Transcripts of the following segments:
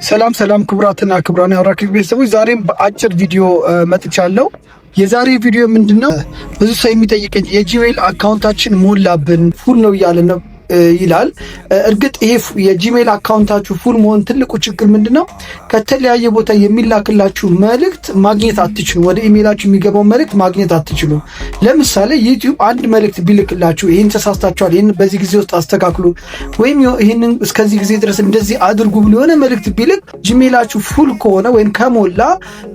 ሰላም ክቡራትና ክቡራን የአውራክ ቤተሰቦች ዛሬም በአጭር ቪዲዮ መጥቻለሁ። የዛሬ ቪዲዮ ምንድነው? ብዙ ሰው የሚጠይቀኝ የጂሜል አካውንታችን ሞላብን ፉል ነው እያለ ነው ይላል። እርግጥ ይሄ የጂሜል አካውንታችሁ ፉል መሆን ትልቁ ችግር ምንድነው? ከተለያየ ቦታ የሚላክላችሁ መልእክት ማግኘት አትችሉም። ወደ ኢሜይላችሁ የሚገባው መልእክት ማግኘት አትችሉም። ለምሳሌ ዩቲዩብ አንድ መልእክት ቢልክላችሁ ይህን ተሳስታችኋል፣ ይህን በዚህ ጊዜ ውስጥ አስተካክሉ፣ ወይም ይህንን እስከዚህ ጊዜ ድረስ እንደዚህ አድርጉ ብሎ የሆነ መልእክት ቢልክ ጂሜላችሁ ፉል ከሆነ ወይም ከሞላ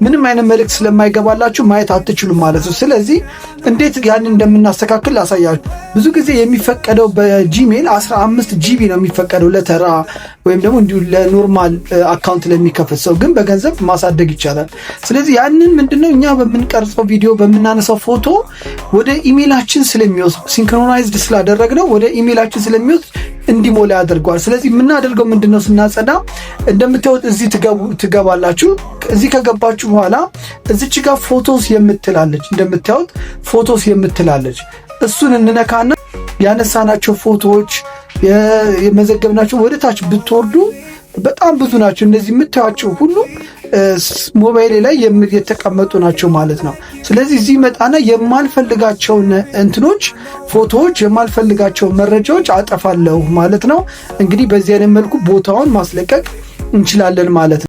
ምንም አይነት መልእክት ስለማይገባላችሁ ማየት አትችሉም ማለት ነው። ስለዚህ እንዴት ያንን እንደምናስተካክል ላሳያችሁ። ብዙ ጊዜ የሚፈቀደው በጂሜል 15 ጂቢ ነው የሚፈቀደው ለተራ ወይም ደግሞ እንዲሁ ለኖርማል አካውንት ለሚከፍት ሰው፣ ግን በገንዘብ ማሳደግ ይቻላል። ስለዚህ ያንን ምንድነው እኛ በምንቀርጸው ቪዲዮ በምናነሳው ፎቶ ወደ ኢሜይላችን ስለሚወስድ ሲንክሮናይዝድ ስላደረግነው ወደ ኢሜይላችን ስለሚወስድ እንዲሞላ ያደርገዋል። ስለዚህ የምናደርገው ምንድነው ስናጸዳ እንደምታዩት እዚህ ትገባላችሁ። እዚህ ከገባችሁ በኋላ እዚች ጋር ፎቶስ የምትላለች እንደምታዩት ፎቶስ የምትላለች እሱን እንነካና ያነሳናቸው ፎቶዎች የመዘገብናቸው ወደ ታች ብትወርዱ በጣም ብዙ ናቸው። እነዚህ የምታዩቸው ሁሉ ሞባይል ላይ የተቀመጡ ናቸው ማለት ነው። ስለዚህ እዚህ መጣና የማልፈልጋቸውን እንትኖች ፎቶዎች፣ የማልፈልጋቸውን መረጃዎች አጠፋለሁ ማለት ነው። እንግዲህ በዚህ አይነት መልኩ ቦታውን ማስለቀቅ እንችላለን ማለት ነው።